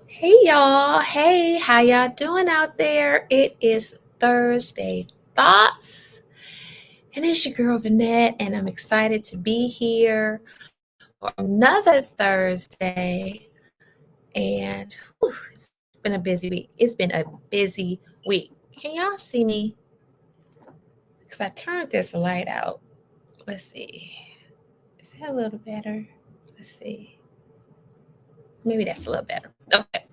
Hey y'all. Hey, how y'all doing out there? It is Thursday Thoughts. And it's your girl Vanette, and I'm excited to be here for another Thursday. And it's been a busy week. It's been a busy week. Can y'all see me? Because I turned this light out. Let's see. Is that a little better? Let's see. Maybe that's a little better. Okay.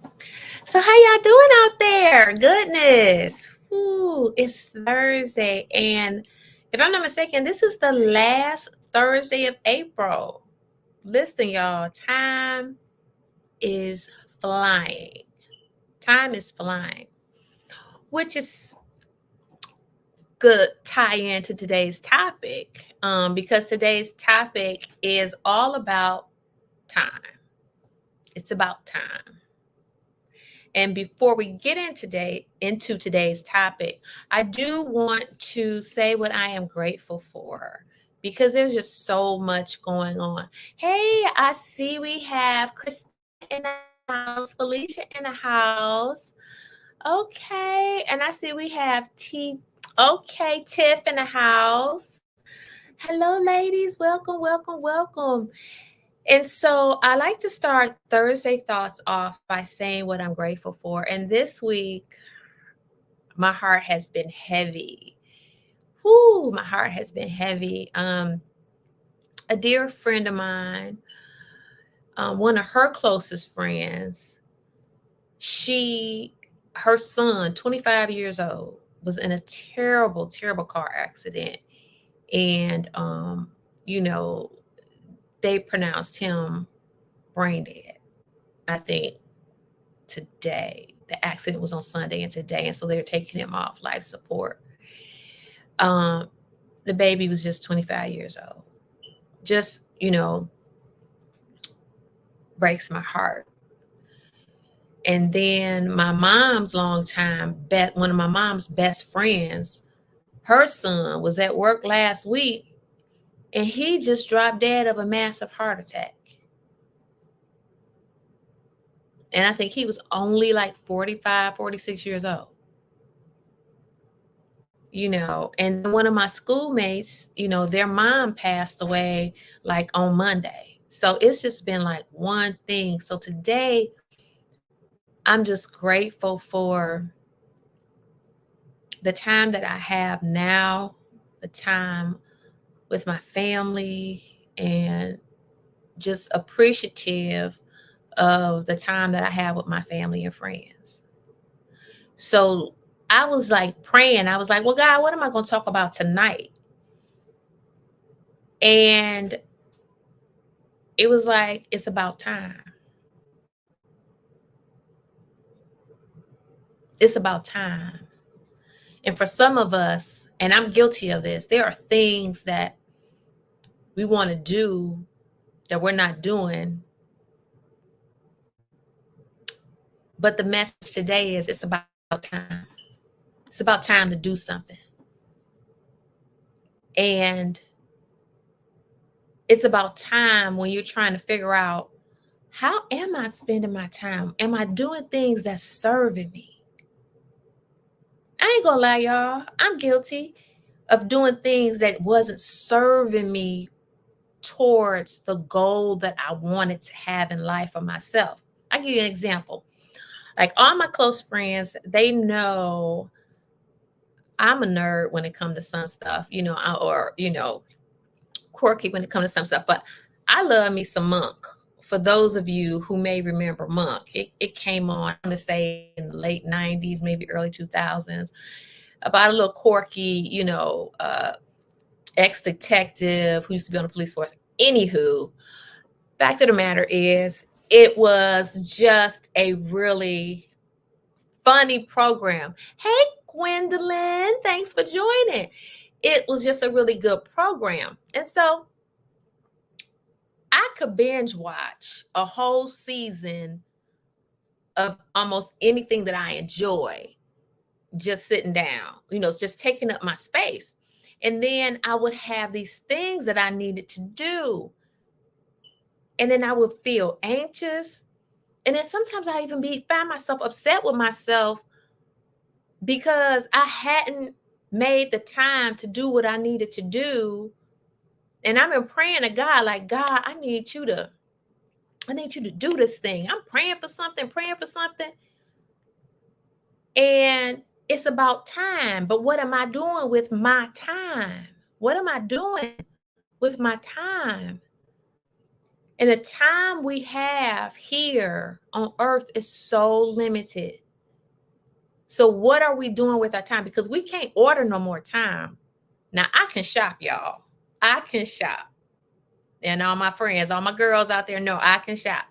So how y'all doing out there? Goodness. Ooh, it's Thursday. And if I'm not mistaken, this is the last Thursday of April. Listen, y'all, time is flying. Time is flying, which is good tie into today's topic because today's topic is all about time. It's about time. And before we get into today's topic, I do want to say what I am grateful for because there's just so much going on. Hey, I see we have Christina in the house, Felicia in the house. Okay, and I see we have Tiff in the house. Hello, ladies. Welcome, welcome, welcome. And so I like to start Thursday thoughts off by saying what I'm grateful for. And this week, my heart has been heavy. Whoo, my heart has been heavy. A dear friend of mine, one of her closest friends, her son, 25 years old, was in a terrible, terrible car accident. And, you know, they pronounced him brain dead, I think, today. The accident was on Sunday and today, and so they're taking him off life support. Um, the baby was just 25 years old. Just, breaks my heart. And then my mom's one of my mom's best friends, her son was at work last week and he just dropped dead of a massive heart attack. And I think he was only like 45, 46 years old. And one of my schoolmates, their mom passed away like on Monday. So it's just been like one thing. So today, I'm just grateful for the time that I have now, the time with my family, and just appreciative of the time that I have with my family and friends. So I was like praying. I was like, well, God, what am I going to talk about tonight? And it was like, it's about time. It's about time. And for some of us, and I'm guilty of this, there are things that we want to do that we're not doing. But the message today is it's about time. It's about time to do something. And it's about time when you're trying to figure out, how am I spending my time? Am I doing things that's serving me? I ain't gonna lie, y'all. I'm guilty of doing things that wasn't serving me towards the goal that I wanted to have in life for myself. I'll give you an example. Like all my close friends, they know I'm a nerd when it comes to some stuff, quirky when it comes to some stuff, but I love me some Monk. For those of you who may remember Monk, it came on, I'm going to say in the late 90s, maybe early 2000s, about a little quirky, ex-detective who used to be on the police force. Anywho, fact of the matter is, it was just a really funny program. Hey, Gwendolyn, thanks for joining. It was just a really good program. And so I could binge watch a whole season of almost anything that I enjoy, just sitting down, it's just taking up my space. And then I would have these things that I needed to do. And then I would feel anxious. And then sometimes I even find myself upset with myself because I hadn't made the time to do what I needed to do. And I've been praying to God, like, God, I need you to do this thing. I'm praying for something. And it's about time. But what am I doing with my time? What am I doing with my time? And the time we have here on earth is so limited. So what are we doing with our time? Because we can't order no more time. Now I can shop, y'all. I can shop. And all my friends, all my girls out there know I can shop.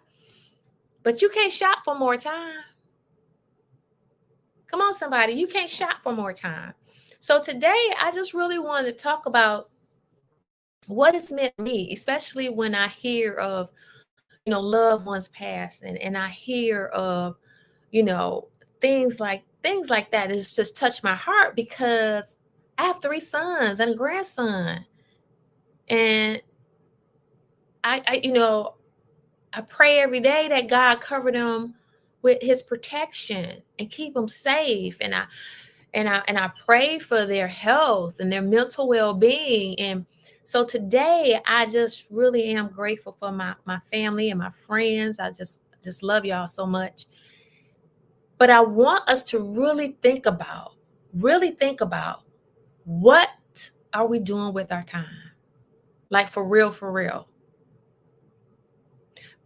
But you can't shop for more time. Come on, somebody. You can't shop for more time. So today, I just really wanted to talk about what it's meant to me, especially when I hear of, loved ones passing, and I hear of, you know, things like that. It's just touched my heart because I have 3 sons and a grandson. And I pray every day that God cover them with his protection and keep them safe. And I pray for their health and their mental well-being. And so today I just really am grateful for my family and my friends. I just love y'all so much. But I want us to really think about what are we doing with our time? Like for real, for real.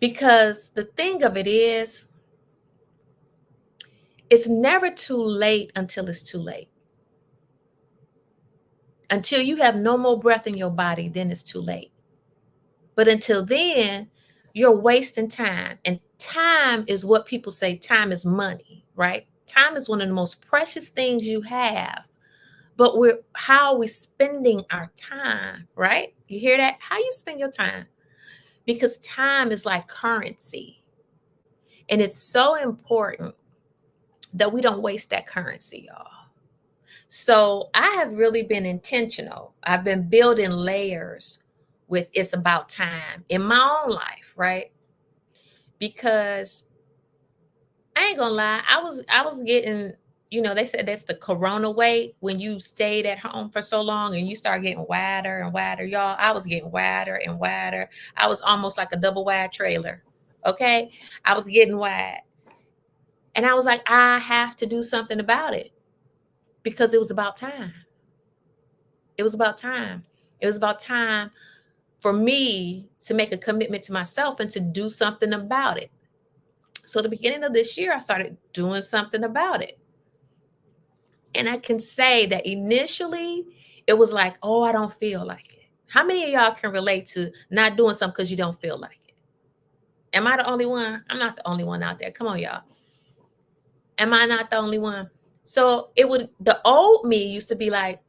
Because the thing of it is, it's never too late until it's too late. Until you have no more breath in your body, then it's too late. But until then, you're wasting time. And time is what people say time is money, right? Time is one of the most precious things you have. But how are we spending our time, right? You hear that? How you spend your time? Because time is like currency. And it's so important that we don't waste that currency, y'all. So I have really been intentional. I've been building layers with it's about time in my own life, right? Because I ain't gonna lie, I was getting, they said that's the corona weight when you stayed at home for so long and you start getting wider and wider. Y'all, I was getting wider and wider. I was almost like a double wide trailer. Okay. I was getting wide. And I was like, I have to do something about it because it was about time. It was about time. It was about time for me to make a commitment to myself and to do something about it. So at the beginning of this year, I started doing something about it. And I can say that initially it was like, oh, I don't feel like it. How many of y'all can relate to not doing something because you don't feel like it? Am I the only one? I'm not the only one out there. Come on, y'all. Am I not the only one? So the old me used to be like,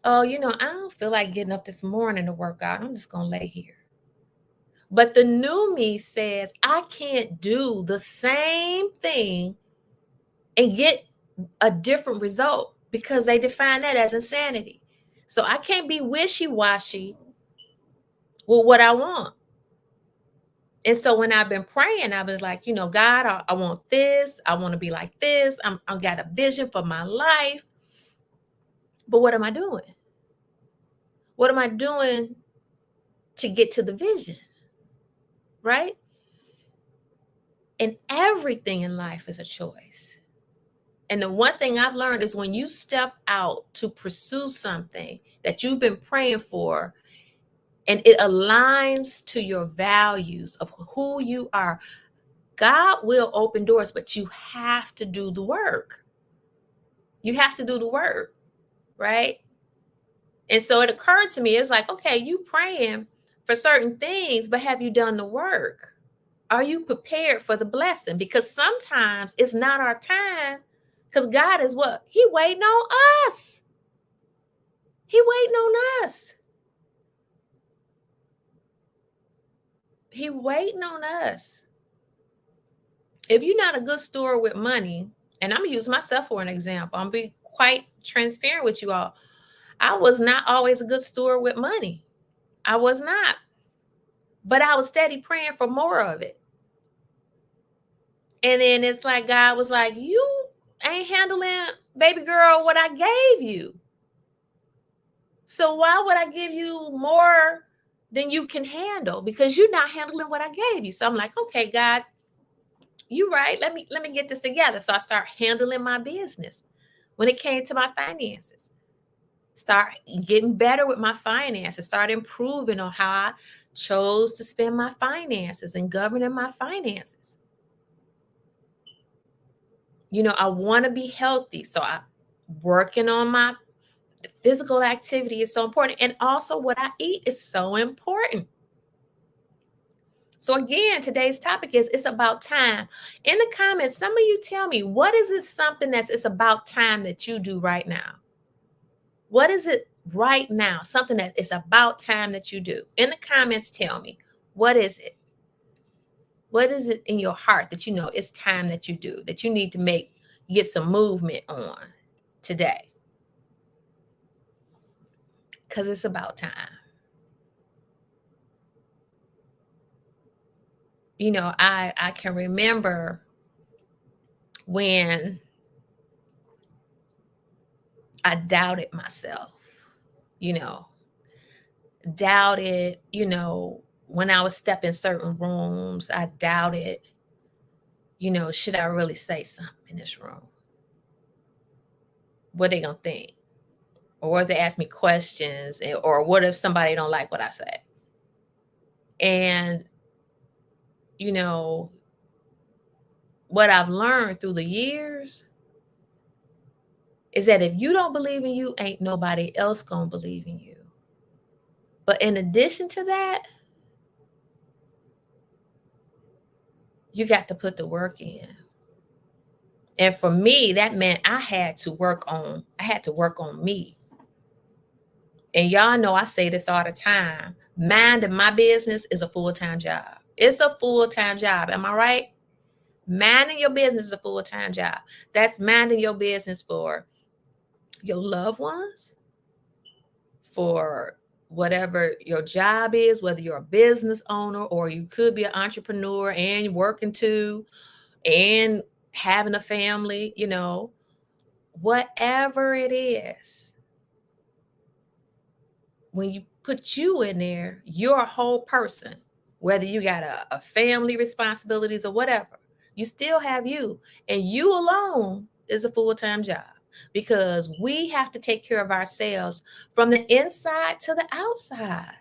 oh, I don't feel like getting up this morning to work out. I'm just going to lay here. But the new me says, I can't do the same thing and get a different result because they define that as insanity. So I can't be wishy-washy with what I want. And so when I've been praying, I was like, God, I want this. I want to be like this. I've got a vision for my life. But what am I doing? What am I doing to get to the vision? Right? And everything in life is a choice. And the one thing I've learned is when you step out to pursue something that you've been praying for and it aligns to your values of who you are, God will open doors, but you have to do the work. You have to do the work, right? And so it occurred to me, it's like, okay, you praying for certain things, but have you done the work? Are you prepared for the blessing? Because sometimes it's not our time. Because God is what? He waiting on us. He waiting on us. He waiting on us. If you're not a good steward with money, and I'm going to use myself for an example. I'm be quite transparent with you all. I was not always a good steward with money. I was not. But I was steady praying for more of it. And then it's like God was like, you ain't handling, baby girl, what I gave you. So why would I give you more than you can handle? Because you're not handling what I gave you. So I'm like, okay, God, you right. Let me get this together. So I start handling my business. When it came to my finances, start getting better with my finances, start improving on how I chose to spend my finances and governing my finances. I want to be healthy. So I working on my physical activity is so important. And also what I eat is so important. So again, today's topic is it's about time. In the comments, some of you tell me, what is it something it's about time that you do right now? What is it right now? Something that is about time that you do. In the comments, tell me, what is it? What is it in your heart that you know it's time that you do, that you need to get some movement on today? Because it's about time. I can remember when I doubted myself, you know, doubted, when I would step in certain rooms, I doubted, should I really say something in this room? What they gonna think? Or if they ask me questions, or what if somebody don't like what I say? And, you know, what I've learned through the years is that if you don't believe in you, ain't nobody else gonna believe in you. But in addition to that, you got to put the work in. And for me, that meant I had to work on me. And y'all know I say this all the time. Minding my business is a full-time job. It's a full-time job. Am I right? Minding your business is a full-time job. That's minding your business for your loved ones, for whatever your job is, whether you're a business owner or you could be an entrepreneur and working too and having a family, whatever it is. When you put you in there, you're a whole person, whether you got a family responsibilities or whatever, you still have you, and you alone is a full-time job because we have to take care of ourselves from the inside to the outside.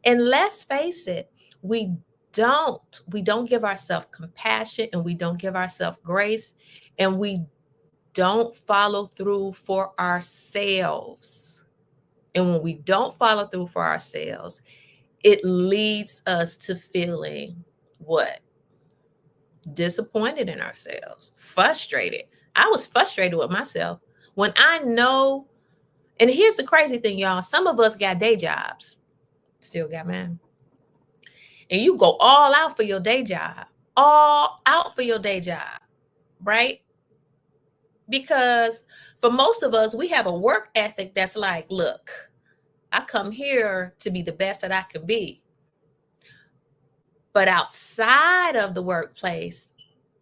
And let's face it, we don't give ourselves compassion, and we don't give ourselves grace, and we don't follow through for ourselves. And when we don't follow through for ourselves, it leads us to feeling what? Disappointed in ourselves, frustrated. I was frustrated with myself when I know. And here's the crazy thing, y'all. Some of us got day jobs, still got mine. And you go all out for your day job, right? Because for most of us, we have a work ethic that's like, look, I come here to be the best that I can be. But outside of the workplace,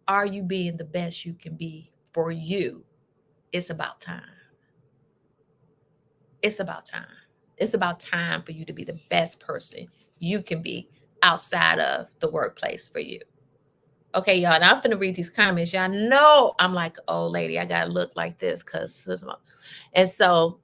are you being the best you can be for you? It's about time. It's about time. It's about time for you to be the best person you can be outside of the workplace for you. Okay, y'all. Now I'm going to read these comments. Y'all know I'm like, oh, lady, I got to look like this because. And so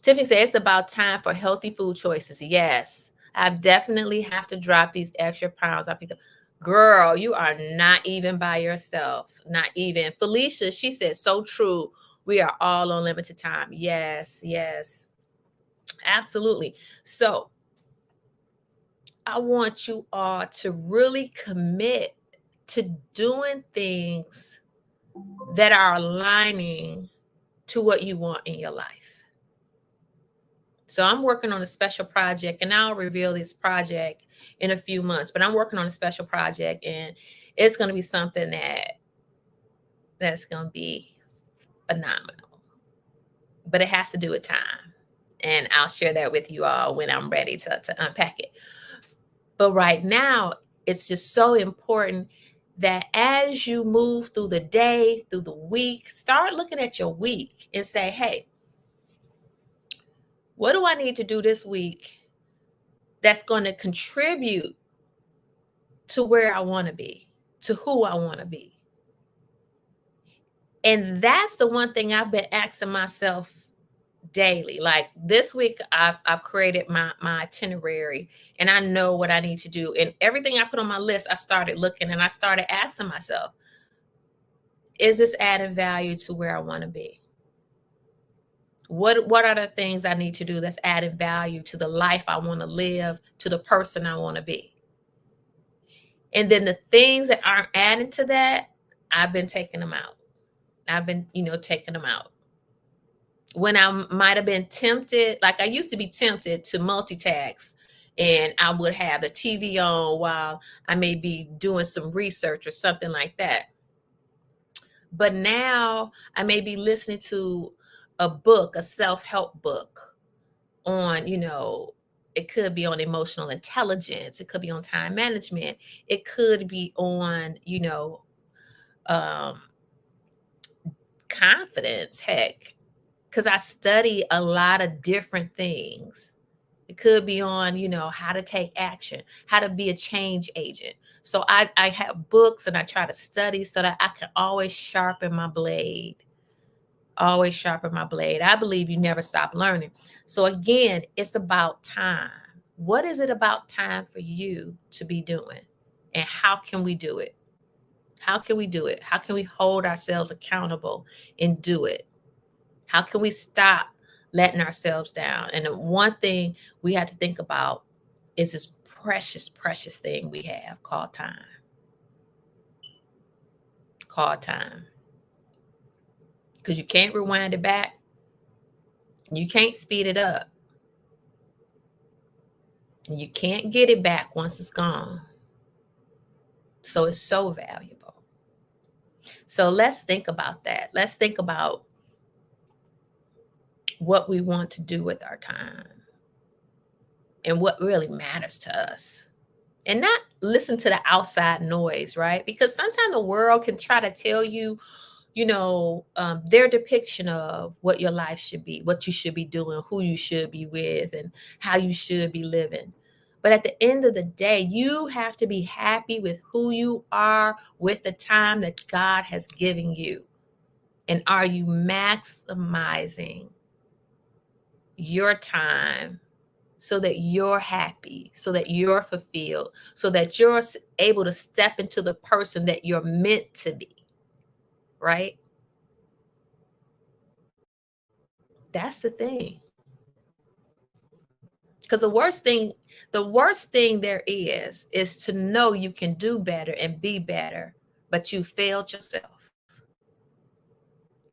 Tiffany says it's about time for healthy food choices. Yes, I definitely have to drop these extra pounds. I pick up. Girl, you are not even by yourself. Not even. Felicia, she said, so true. We are all on limited time. Yes, yes, absolutely. So I want you all to really commit to doing things that are aligning to what you want in your life. So I'm working on a special project, and I'll reveal this project in a few months, but I'm working on a special project, and it's going to be something that's going to be phenomenal. But it has to do with time. And I'll share that with you all when I'm ready to unpack it. But right now, it's just so important that as you move through the day, through the week, start looking at your week and say, hey, what do I need to do this week that's going to contribute to where I want to be, to who I want to be? And that's the one thing I've been asking myself daily. Like this week, I've created my itinerary, and I know what I need to do. And everything I put on my list, I started looking and I started asking myself, is this adding value to where I want to be? What are the things I need to do that's adding value to the life I want to live, to the person I want to be? And then the things that aren't adding to that, I've been taking them out. I've been, taking them out. When I might have been tempted, like I used to be tempted to multitask, and I would have the TV on while I may be doing some research or something like that. But now I may be listening to a book, a self-help book on, it could be on emotional intelligence, it could be on time management, it could be on, um, confidence, heck, because I study a lot of different things. It could be on, how to take action, how to be a change agent. So I have books and I try to study so that I can always sharpen my blade. Always sharpen my blade. I believe you never stop learning. So again, it's about time. What is it about time for you to be doing? And how can we do it? How can we do it? How can we hold ourselves accountable and do it? How can we stop letting ourselves down? And the one thing we have to think about is this precious, precious thing we have called time. Called time. Because you can't rewind it back. You can't speed it up. You can't get it back once it's gone. So it's so valuable. So let's think about that. Let's think about what we want to do with our time and what really matters to us. And not listen to the outside noise, right? Because sometimes the world can try to tell you, their depiction of what your life should be, what you should be doing, who you should be with, and how you should be living. But at the end of the day, you have to be happy with who you are, with the time that God has given you. And are you maximizing your time so that you're happy, so that you're fulfilled, so that you're able to step into the person that you're meant to be, right? That's the thing. Because the worst thing there is to know you can do better and be better, but you failed yourself.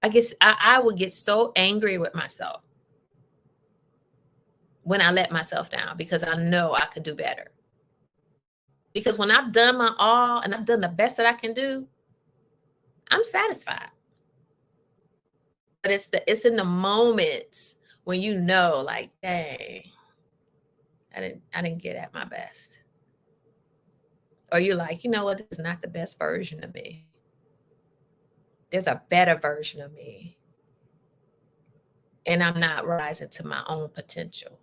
I guess I would get so angry with myself when I let myself down because I know I could do better. Because when I've done my all and I've done the best that I can do, I'm satisfied. But it's in the moments when like, dang, I didn't get at my best. Or you're like, you know what, this is not the best version of me. There's a better version of me. And I'm not rising to my own potential.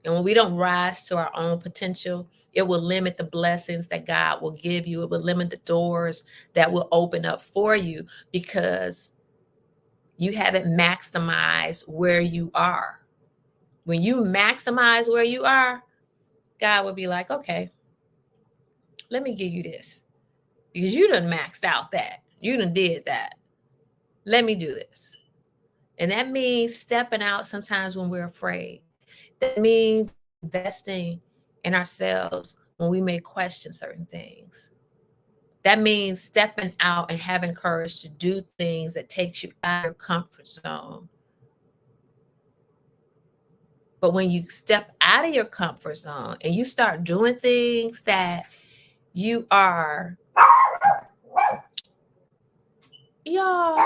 And when we don't rise to our own potential, it will limit the blessings that God will give you. It will limit the doors that will open up for you because you haven't maximized where you are. When you maximize where you are, God will be like, okay, let me give you this. Because you done maxed out that. You done did that. Let me do this. And that means stepping out sometimes when we're afraid. That means investing in ourselves when we may question certain things. That means stepping out and having courage to do things that takes you out of your comfort zone. But when you step out of your comfort zone and you start doing things that you are, y'all,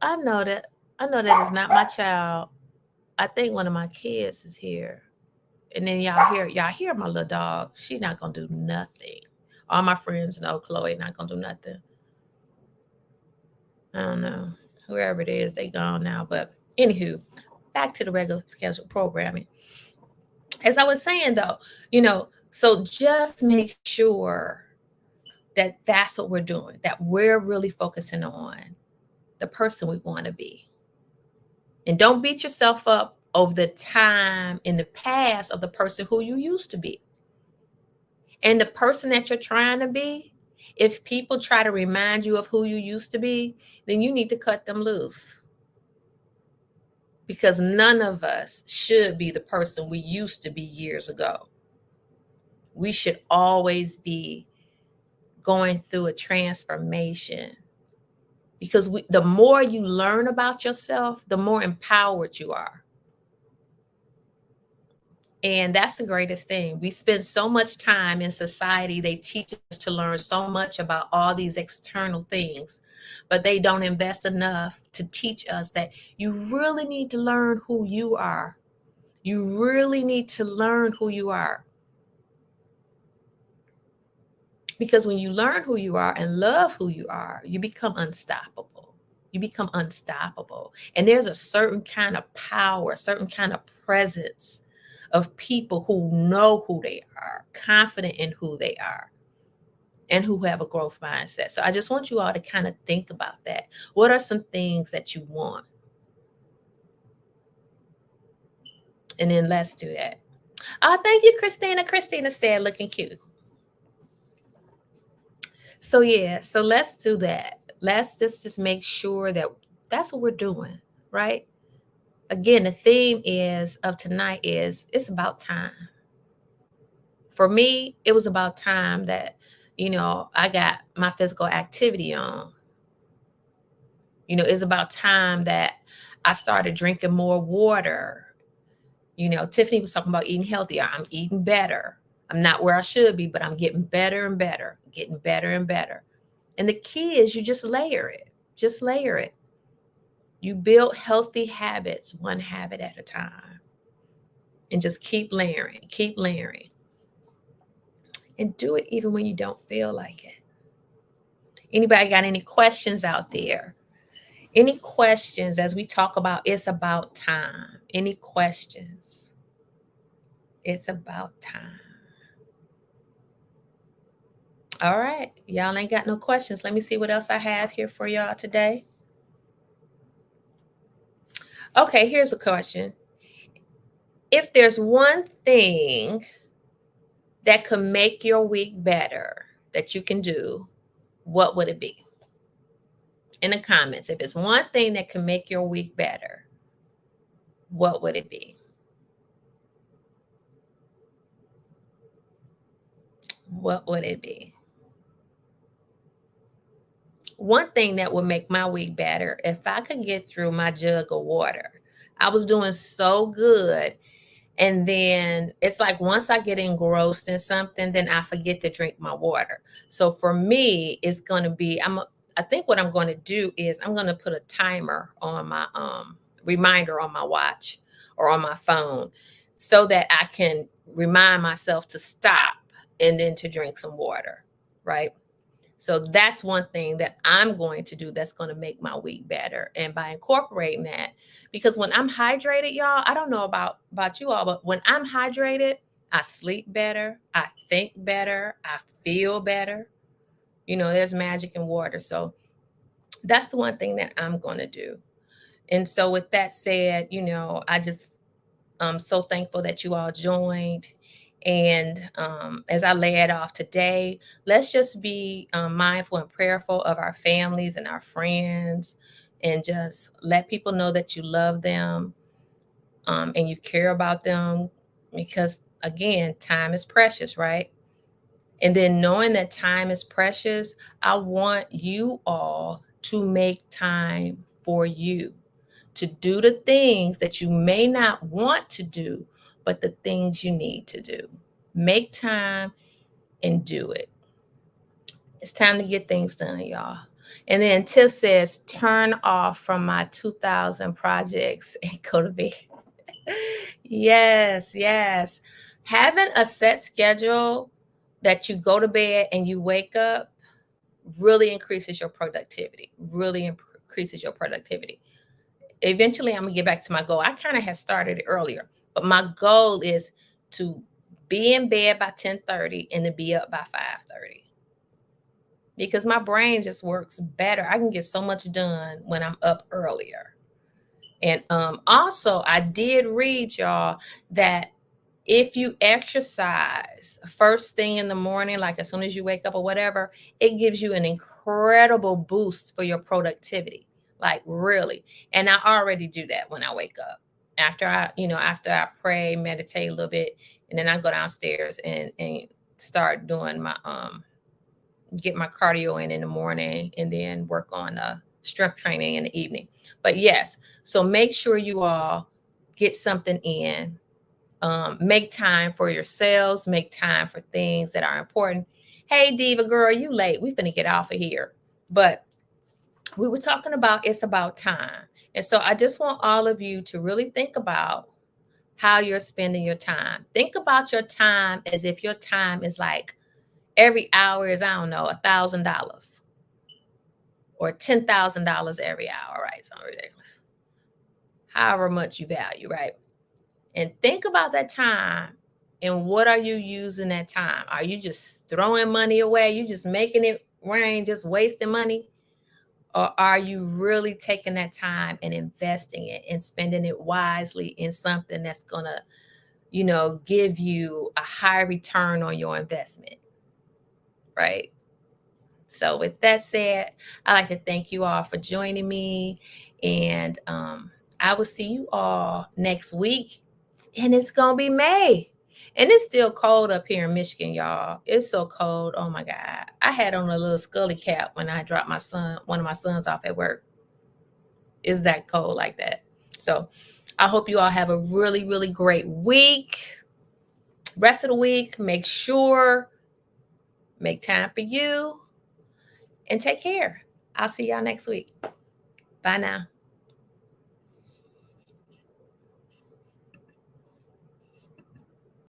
I know that is not my child. I think one of my kids is here. And then y'all hear my little dog. She not gonna do nothing. All my friends know Chloe not gonna do nothing. I don't know. Whoever it is, they gone now. But anywho, back to the regular scheduled programming. As I was saying though, so just make sure that that's what we're doing, that we're really focusing on the person we want to be. And don't beat yourself up over the time in the past of the person who you used to be. And the person that you're trying to be, if people try to remind you of who you used to be, then you need to cut them loose. Because none of us should be the person we used to be years ago. We should always be going through a transformation. Because the more you learn about yourself, the more empowered you are. And that's the greatest thing. We spend so much time in society. They teach us to learn so much about all these external things, but they don't invest enough to teach us that you really need to learn who you are. You really need to learn who you are. Because when you learn who you are and love who you are, you become unstoppable. You become unstoppable. And there's a certain kind of power, a certain kind of presence of people who know who they are, confident in who they are, and who have a growth mindset. So I just want you all to kind of think about that. What are some things that you want? And then let's do that. Oh, thank you, Christina. Christina said, looking cute. So yeah, so let's do that. Let's just make sure that that's what we're doing, right? Again, the theme of tonight is it's about time. For me, it was about time that, I got my physical activity on. It's about time that I started drinking more water. Tiffany was talking about eating healthier. I'm eating better. I'm not where I should be, but I'm getting better and better, getting better and better. And the key is you just layer it. Just layer it. You build healthy habits, one habit at a time. And just keep layering, keep layering. And do it even when you don't feel like it. Anybody got any questions out there? Any questions as we talk about it's about time? Any questions? It's about time. All right. Y'all ain't got no questions. Let me see what else I have here for y'all today. Okay, here's a question. If there's one thing that could make your week better that you can do, what would it be? In the comments, if it's one thing that can make your week better, what would it be? What would it be? One thing that would make my week better, if I could get through my jug of water. I was doing so good. And then it's like once I get engrossed in something, then I forget to drink my water. So for me, it's going to be, I think what I'm going to do is I'm going to put a timer on my reminder on my watch or on my phone so that I can remind myself to stop and then to drink some water, right? So that's one thing that I'm going to do that's going to make my week better. And by incorporating that, because when I'm hydrated, y'all, I don't know about you all, but when I'm hydrated, I sleep better, I think better, I feel better. There's magic in water. So that's the one thing that I'm going to do. And so with that said, I'm so thankful that you all joined. And as I lay it off today, let's just be mindful and prayerful of our families and our friends, and just let people know that you love them and you care about them, because again, time is precious, right? And then knowing that time is precious, I want you all to make time for you, to do the things that you may not want to do, but the things you need to do. Make time and do it. It's time to get things done, y'all. And then Tiff says, turn off from my 2000 projects and go to bed. Yes. Having a set schedule that you go to bed and you wake up really increases your productivity, really increases your productivity. Eventually, I'm gonna get back to my goal. I kind of had started it earlier, but my goal is to be in bed by 10:30 and to be up by 5:30 because my brain just works better. I can get so much done when I'm up earlier. And also, I did read, y'all, that if you exercise first thing in the morning, like as soon as you wake up or whatever, it gives you an incredible boost for your productivity. Like really. And I already do that when I wake up. After I pray, meditate a little bit, and then I go downstairs and start doing my get my cardio in the morning and then work on strength training in the evening. But yes, so make sure you all get something in. Make time for yourselves, make time for things that are important. Hey, Diva girl, you late. We're going to get off of here. But we were talking about it's about time. And so I just want all of you to really think about how you're spending your time. Think about your time as if your time is like every hour is, I don't know, $1,000 or $10,000 every hour, right? Sounds ridiculous. However much you value, right? And think about that time and what are you using that time? Are you just throwing money away? You just making it rain, just wasting money? Or are you really taking that time and investing it and spending it wisely in something that's going to, give you a high return on your investment? Right? So with that said, I'd like to thank you all for joining me. And I will see you all next week. And it's going to be May. And it's still cold up here in Michigan, y'all. It's so cold. Oh my God. I had on a little scully cap when I dropped one of my sons off at work. It's that cold like that. So I hope you all have a really, really great week. Rest of the week, make time for you and take care. I'll see y'all next week. Bye now.